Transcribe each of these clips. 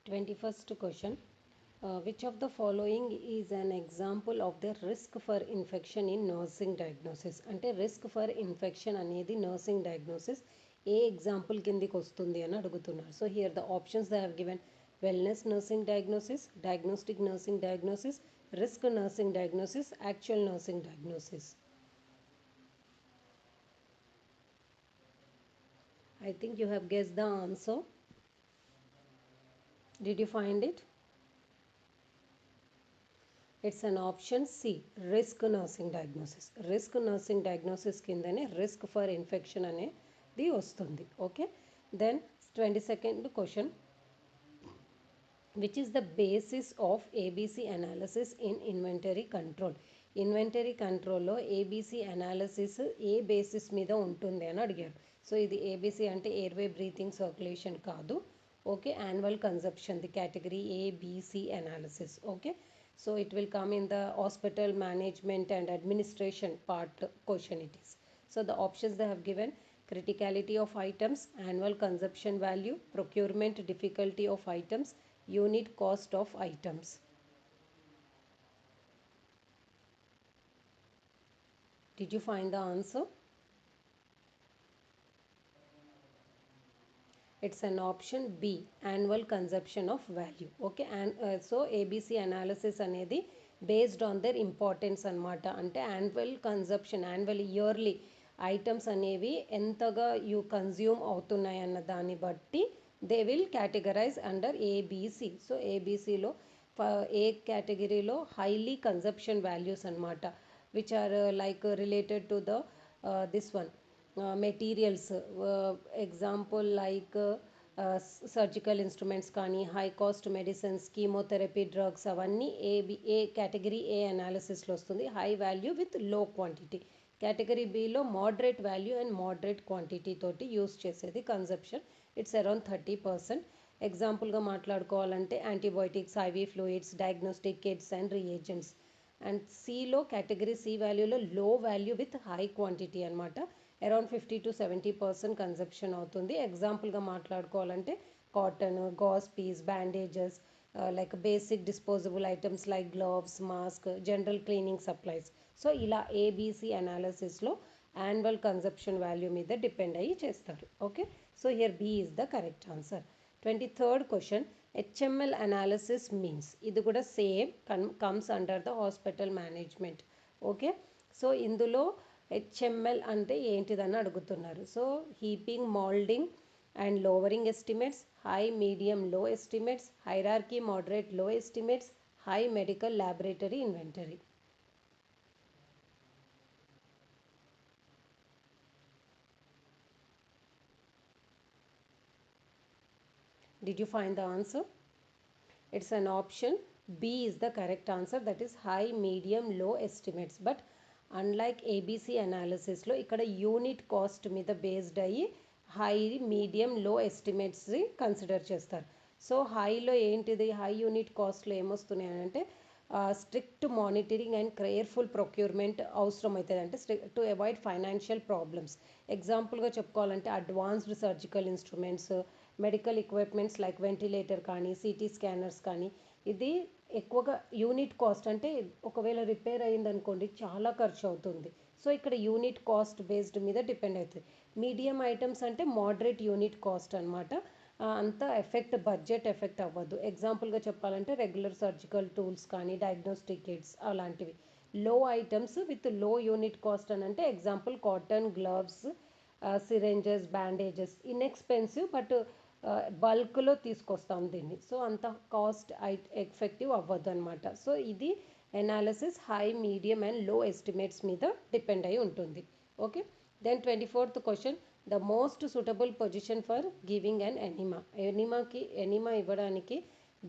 21st question. Which of the following is an example of the risk for infection in nursing diagnosis? అంటే risk for infection అనేది nursing diagnosis ఏ example కిందికి వస్తుంది అని అడుగుతున్నారు. So here the options they have given wellness nursing diagnosis, diagnostic nursing diagnosis, risk nursing diagnosis, actual nursing diagnosis. I think you have guessed the answer. Did you find it? It's an option C, risk nursing diagnosis. Risk nursing diagnosis కిందనే risk for infection అనేది వస్తుంది. Okay, then 22nd question, which is the basis of ABC analysis in inventory control? Inventory కంట్రోల్లో ABC analysis ఏ basis మీద ఉంటుంది అని అడిగారు. So ఇది ABC అంటే ఎయిర్వే బ్రీతింగ్ సర్క్యులేషన్ కాదు. Okay, annual consumption the category ABC analysis. Okay, so it will come in the hospital management and administration part question it is. So the options they have given: criticality of items, annual consumption value, procurement difficulty of items, unit cost of items. Did you find the answer? It's an option B, annual consumption of value. Okay, and so ABC analysis అనేది based on their importance అన్నమాట. అంటే annual consumption, annual yearly items అనేవి ఎంతగా you consume అవుతున్నాయి అన్న దాన్ని బట్టి they will categorize under ABC. So ఏబీసీలో ఏ కేటగిరీలో హైలీ కన్సంప్షన్ వాల్యూస్ అన్నమాట, which are like related to the this one materials. Example like surgical instruments కానీ, high cost medicines, chemotherapy drugs, అవన్నీ ఏ కేటగిరీ ఏ అనాలిసిస్లో వస్తుంది. High value with low quantity. Category బిలో moderate value and moderate quantity తోటి use చేసేది consumption. It's around 30%. ఎగ్జాంపుల్గా మాట్లాడుకోవాలంటే antibiotics, IV fluids, diagnostic kits and reagents. And సిలో category C వాల్యూలో low value with high quantity అనమాట. అరౌండ్ 50 to 70% కన్సంప్షన్ అవుతుంది. ఎగ్జాంపుల్గా మాట్లాడుకోవాలంటే cotton, gauze pieces, bandages, like basic disposable items like gloves, mask, general cleaning supplies. So ఇలా ABC అనాలిసిస్లో annual consumption value మీద depend అయ్యి చేస్తారు. Okay, so here B is the correct answer. 23rd question, HML analysis means. ఇది కూడా same comes under the hospital management. Okay, so ఇందులో HML అంటే ఏంటిదని అడుగుతున్నారు. So హీపింగ్, moulding and lowering estimates, high medium లో estimates, hierarchy moderate లో estimates, high medical laboratory inventory. Did you find the answer? It's an option B is the correct answer, that is high, medium, low estimates. But unlike ABC analysis లో ఇక్కడ unit cost మీద based అయ్యి high, medium, లో estimates consider చేస్తారు. So హైలో ఏంటిది, high unit కాస్ట్లో ఏమొస్తున్నాయి అంటే strict monitoring and careful procurement అవసరం అవుతుంది. అంటే టు అవాయిడ్ ఫైనాన్షియల్ ప్రాబ్లమ్స్. ఎగ్జాంపుల్గా చెప్పుకోవాలంటే advanced surgical instruments, medical equipments like ventilator కానీ, సిటీ స్కానర్స్ కానీ. ఇది ఎక్కువగా యూనిట్ కాస్ట్ అంటే ఒకవేళ రిపేర్ అయిందనుకోండి చాలా ఖర్చు అవుతుంది. సో ఇక్కడ యూనిట్ కాస్ట్ బేస్డ్ మీద డిపెండ్ అవుతుంది. మీడియం ఐటమ్స్ అంటే మోడరేట్ యూనిట్ కాస్ట్ అనమాట. అంత బడ్జెట్ ఎఫెక్ట్ అవ్వదు. ఎగ్జాంపుల్గా చెప్పాలంటే రెగ్యులర్ సర్జికల్ టూల్స్ కానీ, డయాగ్నోస్టిక్ కిట్స్ అలాంటివి. లో ఐటమ్స్ విత్ లో యూనిట్ కాస్ట్ అని అంటే example cotton, gloves, syringes, bandages. Inexpensive but బల్క్లో తీసుకొస్తాం దీన్ని. సో అంత కాస్ట్ ఎఫెక్టివ్ అవ్వద్దు అనమాట. సో ఇది analysis high, medium and low estimates మీద డిపెండ్ అయి ఉంటుంది. Okay, then 24th question, the most suitable position for giving and enema. Enema ఇవ్వడానికి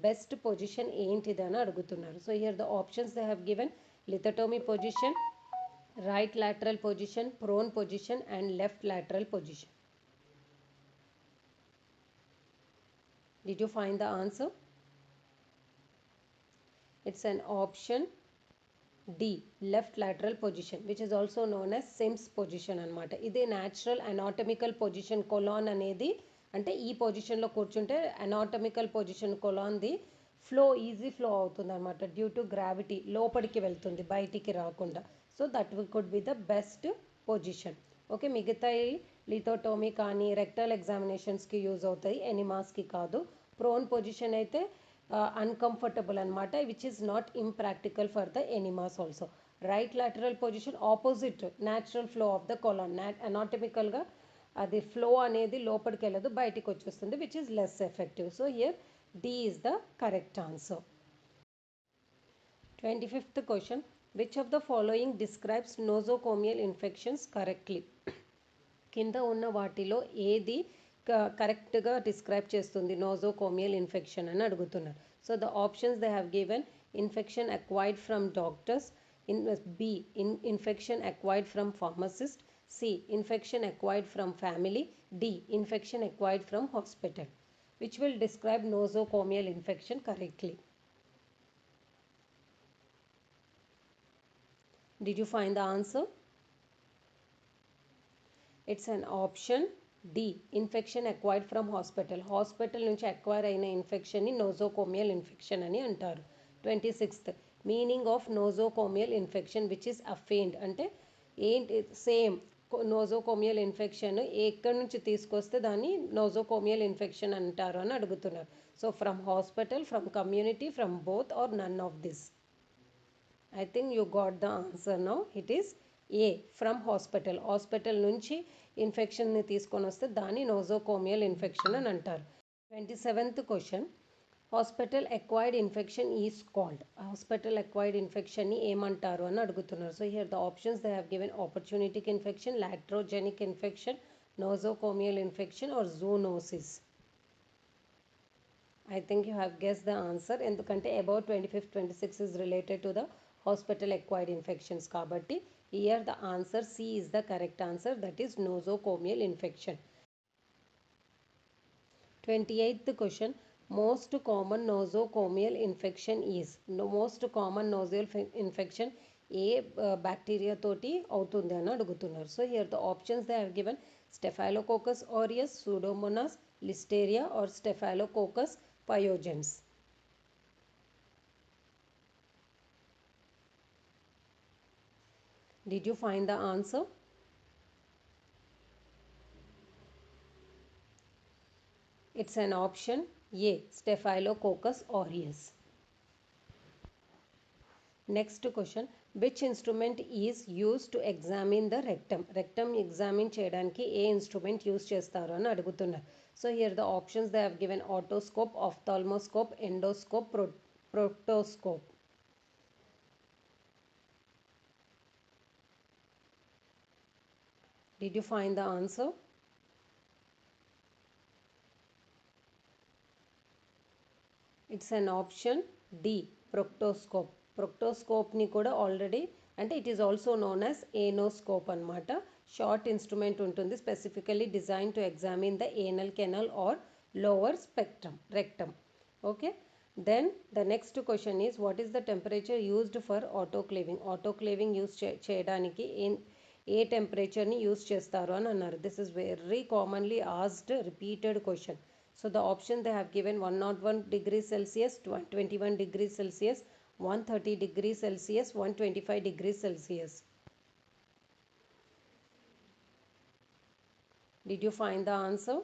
బెస్ట్ పొజిషన్ ఏంటిదని అడుగుతున్నారు. So here the options they have given: lithotomy position, right lateral position, prone position and left lateral position. Did you find the answer? It's an option D, left lateral position, which is also known as Sims position అనమాట. ఇది natural anatomical position. Colon అనేది అంటే ఈ పొజిషన్లో కూర్చుంటే anatomical position కొలాన్ది flow easy flow అవుతుంది అనమాట డ్యూ టు గ్రావిటీ లోపలికి వెళ్తుంది బయటికి రాకుండా. So that could be the best position. Okay, మిగతా లిథోటోమీ కానీ రెక్టల్ ఎగ్జామినేషన్స్కి యూజ్ అవుతాయి, ఎనిమాస్కి కాదు. ప్రోన్ పొజిషన్ అయితే అన్కంఫర్టబుల్ అనమాట, which is not impractical for the enemas also. Right lateral position opposite natural flow of the colon, అనాటమికల్గా అది ఫ్లో అనేది లోపలికి వెళ్ళదు, బయటికి వచ్చేస్తుంది, which is less effective. So here D is the correct answer. 25th question. Which of the following describes nosocomial infections correctly? కింద ఉన్న వాటిలో ఏది కరెక్ట్గా డిస్క్రైబ్ చేస్తుంది నోజోకోమియల్ ఇన్ఫెక్షన్ అని అడుగుతున్నారు. So the options they have given: infection acquired from doctors, B infection acquired from pharmacist, C infection acquired from family, D infection acquired from hospital. Which will describe nosocomial infection correctly? Did you find the answer? It's an option D, infection acquired from hospital. Hospital నుంచి acquire అయిన ఇన్ఫెక్షన్ని nosocomial infection అని అంటారు. 26th, meaning of nosocomial infection which is అఫెయిన్డ్. అంటే ఏంటి same నోజోకోమియల్ infection ఎక్కడి నుంచి తీసుకొస్తే దాన్ని నోజోకోమియల్ ఇన్ఫెక్షన్ అంటారు అని అడుగుతున్నారు. So from hospital, from community, from both or none of this. I think you got the answer now. It is A, from hospital. Hospital నుంచి ఇన్ఫెక్షన్ని తీసుకొని వస్తే దాన్ని నోజోకోమియల్ ఇన్ఫెక్షన్ అని అంటారు. 27th question. Hospital acquired infection is called. Hospital acquired ఇన్ఫెక్షన్ని ఏమంటారు అని అడుగుతున్నారు. So here the options they have given: opportunistic infection, iatrogenic infection, nosocomial infection or zoonosis. I think you have guessed the answer. ఎందుకంటే about 25th 26 is related to the hospital acquired infections కాబట్టి here the answer C is the correct answer, that is nosocomial infection. 28th question. Most common nosocomial infection is. Most common nosocomial infection ఏ bacteria తోటి అవుతుంది అని అడుగుతున్నారు. So here the options they have given: staphylococcus aureus, pseudomonas, listeria or staphylococcus pyogenes. Did you find the answer? It's an option A, Staphylococcus aureus. Next question. Which instrument is used to examine the rectum? Rectum examine చేయడానికి ఏ instrument use చేస్తారు అని అడుగుతున్నారు. So here the options they have given: otoscope, ophthalmoscope, endoscope, proctoscope. Did you find the answer? It's an option D, proctoscope. Proctoscope ని కూడా already అంటే it is also known as anoscope అనమాట. Short instrument ఉంటుంది, specifically design to examine the anal canal or lower spectrum rectum. Okay, then the next question is: what is the temperature used for autoclaving? Autoclaving use చేయడానికి ఏ టెంపరేచర్ని use చేస్తారు అని అన్నారు. This is very commonly asked repeated question. So the option they have given: 101 degrees Celsius, 121 degrees Celsius, 130 degrees Celsius, 125 degrees Celsius. Did you find the answer?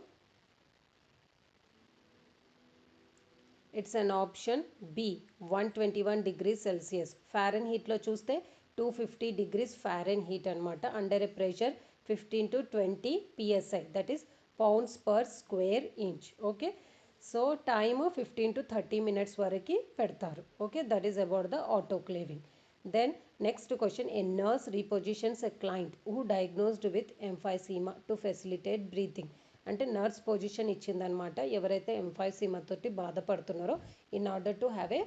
It's an option B, 121 degrees Celsius. Fahrenheit లో చూస్తే 250 degrees Fahrenheit అనమాట. Under a pressure 15 to 20 psi, that is pounds per square inch. Okay, so time 15 to 30 minutes వరకు పెడతారు. Okay, that is about the autoclaving. Then next question. A nurse repositions a client who diagnosed with emphysema to facilitate breathing. అంటే nurse position ఇచ్చిందనమాట ఎవరైతే emphysema తోటి బాధపడుతున్నారో in order to have a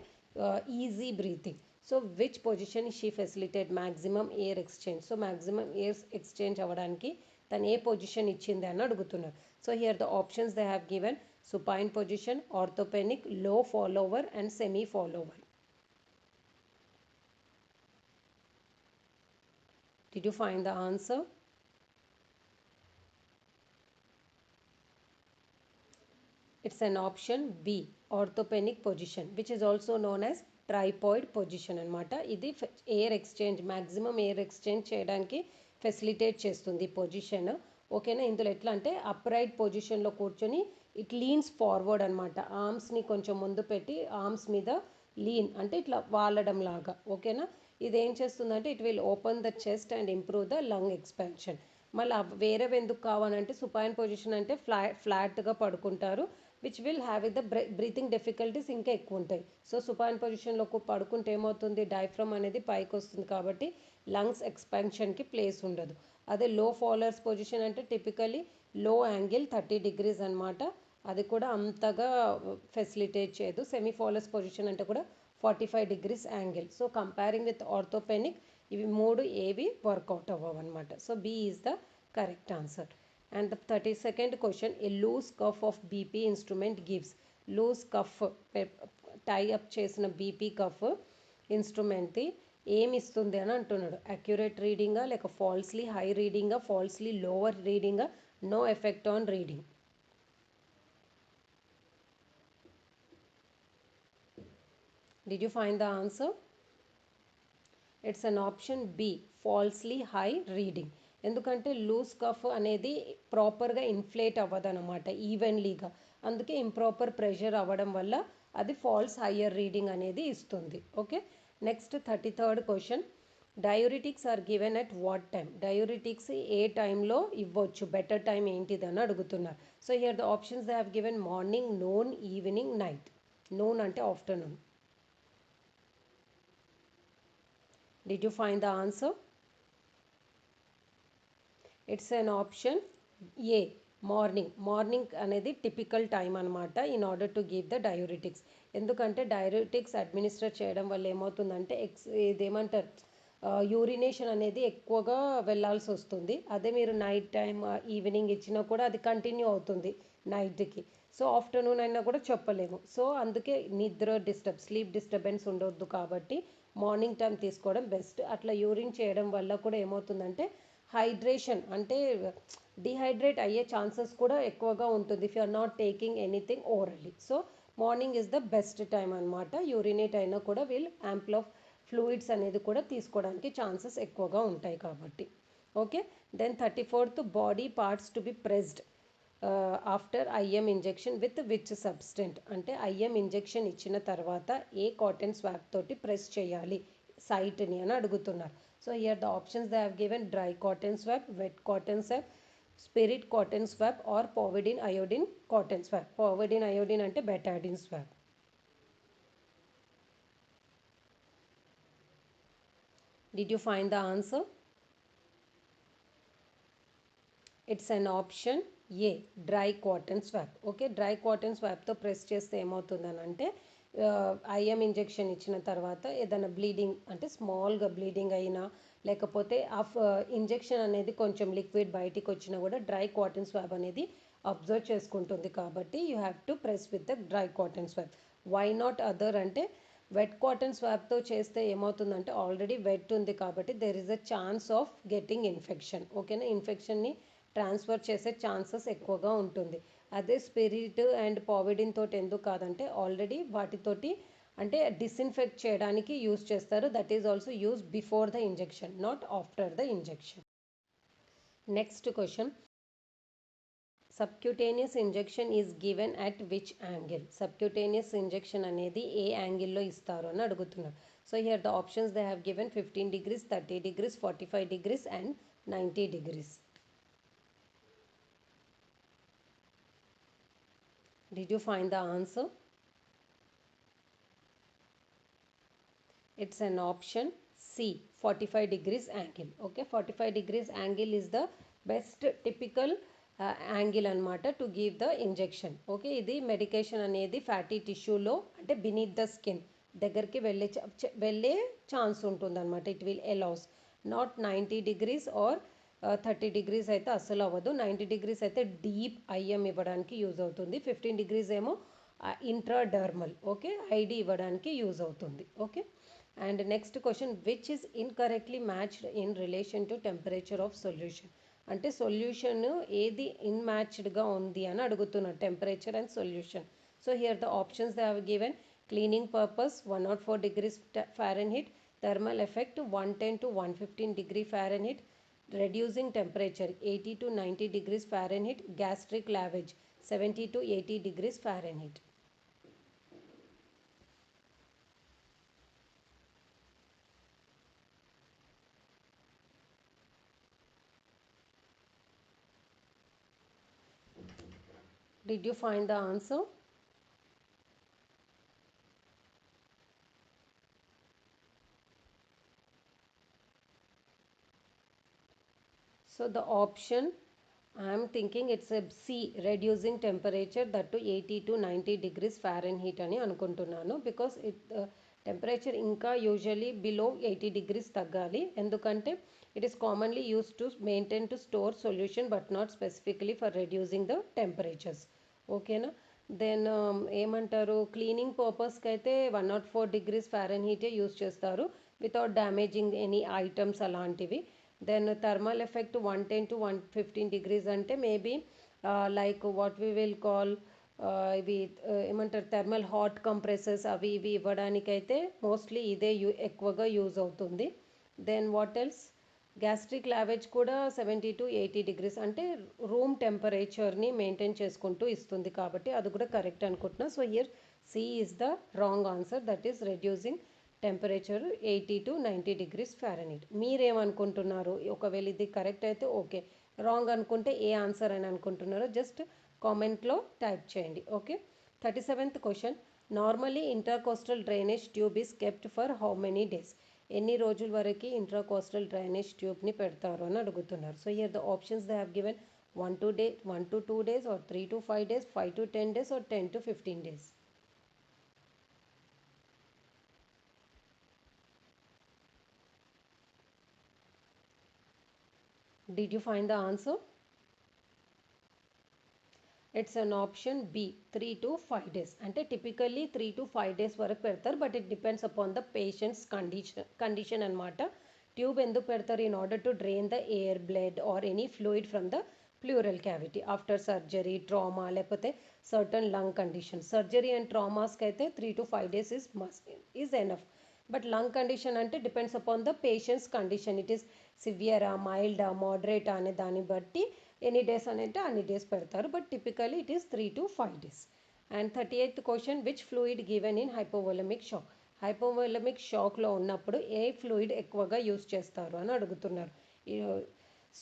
easy breathing. So which position she facilitate maximum air exchange. So maximum air exchange అవ్వడానికి తను ఏ position ఇచ్చింది అని అడుగుతున్నారు. So here the options they have given: supine position, orthopenic, low fallover and semi fallover. Did you find the answer? It's an option B, orthopenic position, which is also known as tripod position అనమాట. ఇది air exchange, maximum air exchange చేయడానికి facilitate చేస్తుంది position. ఓకేనా. ఇందులో ఎట్లా అంటే upright పొజిషన్లో కూర్చొని ఇట్ లీన్స్ ఫార్వర్డ్ అనమాట. ఆర్మ్స్ని కొంచెం ముందు పెట్టి ఆర్మ్స్ మీద లీన్ అంటే ఇట్లా వాలడం లాగా. ఓకేనా. ఇది ఏం చేస్తుందంటే it will open the chest and improve the lung expansion. మళ్ళీ వేరేవి ఎందుకు కావాలంటే సుపైన్ పొజిషన్ అంటే ఫ్లాట్గా పడుకుంటారు, which will have the breathing difficulties ఇంకా ఎక్కువ ఉంటాయి. సో సుపైన్ పొజిషన్లో పడుకుంటే ఏమవుతుంది, డైఫ్రమ్ అనేది పైకి వస్తుంది కాబట్టి లంగ్స్ ఎక్స్పాన్షన్కి ప్లేస్ ఉండదు. అదే లో ఫాలోవర్స్ పొజిషన్ అంటే టిపికలీ లో యాంగిల్ 30 degrees అనమాట. అది కూడా అంతగా ఫెసిలిటేట్ చేయదు. సెమీ ఫాలోవర్స్ పొజిషన్ అంటే కూడా 45 degrees angle. So comparing with orthopneic ఇవి మూడు ఏవి వర్కౌట్ అవ్వవు అనమాట. So B is the correct answer. And the 32nd question, a loose cuff of BP instrument gives. Loose cuff tie up చేసిన BP cuff instrument ఏమి ఇస్తుంది అని అంటున్నాడు. అక్యురేట్ రీడింగా లేక ఫాల్స్లీ హై రీడింగా, ఫాల్స్లీ లోవర్ రీడింగా, no effect on reading. Did you find the answer? It's an option B, falsely high reading. ఎందుకంటే లూజ్ కఫ్ అనేది ప్రాపర్గా ఇన్ఫ్లేట్ అవ్వదన్నమాట ఈవెన్లీగా, అందుకే ఇంప్రాపర్ ప్రెషర్ అవ్వడం వల్ల అది ఫాల్స్ హయ్యర్ రీడింగ్ అనేది ఇస్తుంది. Okay. Next 33rd question, diuretics are given at what time. Diuretics ఏ టైంలో ఇవ్వచ్చు, బెటర్ టైం ఏంటిదని అడుగుతున్నారు. So here the options they have given morning, noon, evening, night. Noon అంటే afternoon. Did you find the answer? It's an option A, morning. Morning అనేది typical time అనమాట in order to give the diuretics. ఎందుకంటే diuretics administer చేయడం వల్ల ఏమవుతుందంటే ఇదేమంటారు, urination అనేది ఎక్కువగా వెళ్ళాల్సి వస్తుంది. అదే మీరు నైట్ టైం ఈవినింగ్ ఇచ్చినా కూడా అది కంటిన్యూ అవుతుంది నైట్కి. సో ఆఫ్టర్నూన్ అయినా కూడా చెప్పలేము. సో అందుకే నిద్ర స్లీప్ డిస్టర్బెన్స్ ఉండొద్దు కాబట్టి మార్నింగ్ టైం తీసుకోవడం బెస్ట్. అట్లా యూరిన్ చేయడం వల్ల కూడా ఏమవుతుందంటే హైడ్రేషన్ అంటే డిహైడ్రేట్ అయ్యే ఛాన్సెస్ కూడా ఎక్కువగా ఉంటుంది if you are not taking anything orally. So morning is the best time అనమాట. యూరినేట్ అయినా కూడా వీల్ యాంపుల్ ఆఫ్ ఫ్లూయిడ్స్ అనేది కూడా తీసుకోవడానికి ఛాన్సెస్ ఎక్కువగా ఉంటాయి కాబట్టి. Okay. Then 34th, body parts to be pressed after IM injection with which substance. అంటే ఐఎం ఇంజెక్షన్ ఇచ్చిన తర్వాత ఏ కాటన్ స్వాబ్ తోటి ప్రెస్ చేయాలి సైట్ని అని అడుగుతున్నారు. So here the options they have given dry cotton swab, wet cotton swab, spirit cotton swab or povidone iodine cotton swab. Povidone iodine అంటే betadine swab. Did you find the answer? It's an option A, dry cotton swab. Okay. Dry cotton స్వాబ్తో press చేస్తే ఏమవుతుందని అంటే IM injection ఇచ్చిన తర్వాత ఏదైనా bleeding అంటే స్మాల్గా bleeding అయినా లేకపోతే ఇంజెక్షన్ అనేది కొంచెం లిక్విడ్ బయటికి వచ్చినా కూడా డ్రై కాటన్ స్వాబ్ అనేది అబ్జర్వ్ చేసుకుంటుంది కాబట్టి you have to press with the dry cotton swab. Why not other అంటే వెట్ కాటన్ స్వాబ్తో చేస్తే ఏమవుతుందంటే ఆల్రెడీ వెట్ ఉంది కాబట్టి there is a chance of getting infection. ఓకేనా. ఇన్ఫెక్షన్ని ట్రాన్స్ఫర్ చేసే ఛాన్సెస్ ఎక్కువగా ఉంటుంది. అదే స్పిరిట్ అండ్ పోవిడిన్ తోటి ఎందుకు కాదంటే ఆల్రెడీ వాటితోటి అంటే డిస్ఇన్ఫెక్ట్ చేయడానికి యూజ్ చేస్తారు. That is also use before the injection, not after the injection. Next question, subcutaneous injection is given at which angle. Subcutaneous injection అనేది ఏ యాంగిల్లో ఇస్తారు అని అడుగుతున్నారు. So here the options they have given 15 degrees, 30 degrees, 45 degrees and 90 degrees. Did you find the answer? It's an option C, 45 degrees angle. Okay, 45 degrees angle is the best typical angle అనమాట to give the injection. Okay. ఇది medication అనేది fatty టిష్యూలో అంటే beneath the skin దగ్గరికి వెళ్ళే chance ఉంటుంది అనమాట. It will allows not 90 degrees or 30 degrees అయితే అస్సలు అవ్వదు. 90 degrees అయితే డీప్ ఐఎం ఇవ్వడానికి యూజ్ అవుతుంది. 15 degrees ఏమో ఇంట్రాడర్మల్ ఓకే ఐడి ఇవ్వడానికి యూజ్ అవుతుంది. Okay. And next question, which is incorrectly matched in relation to temperature of solution. అంటే సొల్యూషన్ ఏది ఇన్మ్యాచ్డ్గా ఉంది అని అడుగుతున్నారు, temperature and solution. So here the options they have given: cleaning purpose 104 degrees Fahrenheit, thermal effect 110 to 115 degree Fahrenheit, reducing temperature 80 to 90 degrees Fahrenheit, gastric lavage 70 to 80 degrees Fahrenheit. Did you find the answer? So the option I am thinking it's a C, reducing temperature that to 80 to 90 degrees Fahrenheit అని అనుకుంటున్నాను. Because temperature ఇంకా usually below 80 degrees తగ్గాలి. ఎందుకంటే it is commonly use to maintain to store solution but not specifically for reducing the temperatures. ఓకేనా? Then ఏమంటారు, cleaning పర్పస్కి అయితే 104 degrees Fahrenheit use చేస్తారు వితౌట్ డ్యామేజింగ్ ఎనీ ఐటమ్స్ అలాంటివి. Then thermal effect 110 to 115 degrees అంటే maybe like what we will call ఇవి ఏమంటారు thermal hot compressors అవి ఇవి ఇవ్వడానికైతే మోస్ట్లీ ఇదే ఎక్కువగా యూజ్ అవుతుంది. Then what else, gastric lavage కూడా 70 to 80 degrees అంటే రూమ్ టెంపరేచర్ని మెయింటైన్ చేసుకుంటూ ఇస్తుంది కాబట్టి అది కూడా కరెక్ట్ అనుకుంటున్నా. So here C is the wrong answer, that is reducing temperature 80 to 90 degrees Fahrenheit. మీరేమనుకుంటున్నారు? ఒకవేళ ఇది కరెక్ట్ అయితే ఓకే, రాంగ్ అనుకుంటే ఏ ఆన్సర్ అని అనుకుంటున్నారో జస్ట్ కామెంట్లో టైప్ చేయండి. Okay. 37th question: normally intercostal drainage tube is kept for how many days? ఎన్ని రోజుల వరకు ఇంట్రాకోస్టల్ డ్రైనేజ్ ట్యూబ్ని పెడతారు అని అడుగుతున్నారు. So here the options they have given 1 to 2 days or 3 to 5 days, 5 to 10 days or 10 to 15 days. Did you find the answer? It's an option B, 3 to 5 days. అంటే typically 3 to 5 days వరకు పెడతారు, but it depends upon the patient's condition అనమాట. Tube ఎందుకు పెడతారు? In order to drain the air, blood or any fluid from the pleural cavity after surgery, trauma లేకపోతే certain lung condition. Surgery and ట్రామాస్కి అయితే 3 to 5 days is enough. But lung condition అంటే depends upon the patient's condition. It is సివియరా, మైల్డా, మోడరేటా అనే దాన్ని బట్టి ఎనీ డేస్ అని అంటే అన్ని డేస్ పెడతారు, but typically it is 3 to 5 days. And 38th question: which fluid given in hypovolemic shock? Hypovolemic షాక్లో ఉన్నప్పుడు ఏ ఫ్లూయిడ్ ఎక్కువగా యూస్ చేస్తారు అని అడుగుతున్నారు.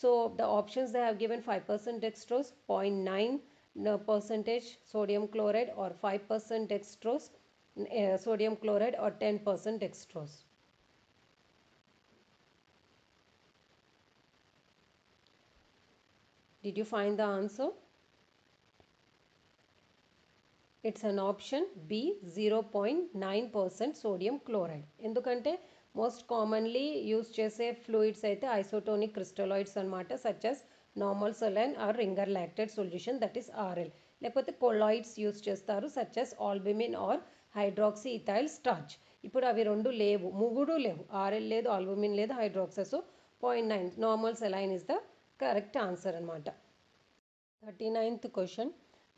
So the options they have given 5% dextrose, 0.9% sodium chloride or 5% dextrose, sodium chloride or 10% dextrose. Did you find the answer? It's an option B, 0.9% sodium chloride. ఎందుకంటే most commonly use చేసే fluids అయితే isotonic crystalloids అనమాట, such as normal saline or Ringer lactate solution, that is RL. లేకపోతే colloids use చేస్తారు such as albumin or hydroxy ethyl starch. ఇప్పుడు అవి రెండు లేవు, మూడు లేవు, ఆర్ఎల్ లేదు, ఆల్బుమిన్ లేదు, hydroxy. So 0.9 normal saline is the correct answer అనమాట. 39th question: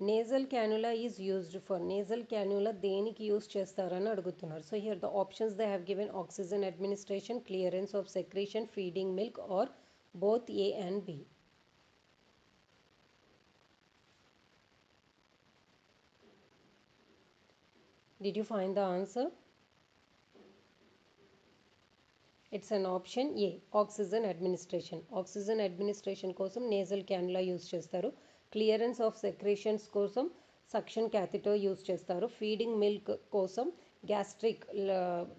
nasal క్యానులా is used for? Nasal క్యానులా దేనికి యూజ్ చేస్తారని అడుగుతున్నారు. So here the options they have given oxygen administration, clearance of secretion, feeding milk are both A and B. Did you find the answer? It's an option A, oxygen administration. Oxygen administration కోసం nasal క్యానులా use చేస్తారు. Clearance of secretions కోసం suction catheter use చేస్తారు. Feeding milk కోసం gastric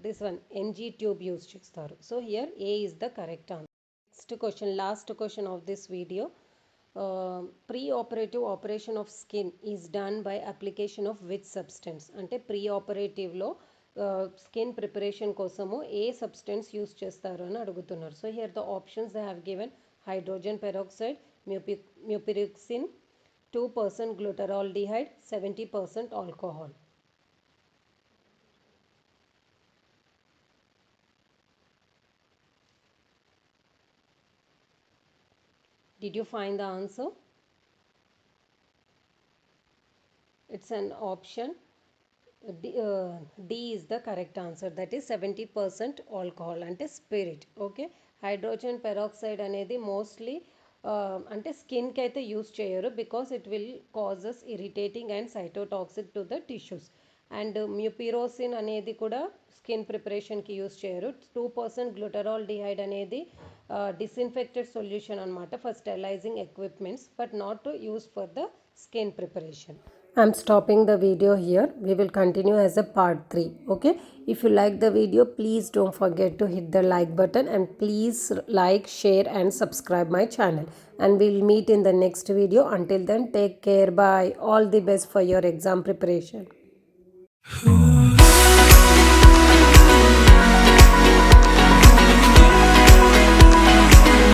this one NG tube use చేస్తారు. So here A is the correct answer. Next question, last question of this video. Pre operative operation of skin is done by application of which substance? అంటే pre ఆపరేటివ్లో skin preparation కోసము ఏ substance use చేస్తారు అని అడుగుతున్నారు. So here the options they have given hydrogen peroxide, mupirocin, 2% glutaraldehyde, 70% alcohol. Did you find the answer? It's an option. D is the correct answer. That is 70% alcohol అంటే spirit. Okay, hydrogen peroxide అనేది mostly అంటే స్కిన్కి అయితే use చేయరు because it will causes irritating and cytotoxic to the tissues. And mupirocin అనేది కూడా skin ప్రిపరేషన్కి use చేయరు. 2% గ్లూటరాల్ డిహైడ్ అనేది డిస్ఇన్ఫెక్టెడ్ సొల్యూషన్ అనమాట for sterilising equipments but not to use for the skin preparation. I'm stopping the video here. We will continue as a part 3. Okay. If you like the video, please don't forget to hit the like button and please like, share and subscribe my channel. And we'll meet in the next video. Until then, take care. Bye. All the best for your exam preparation.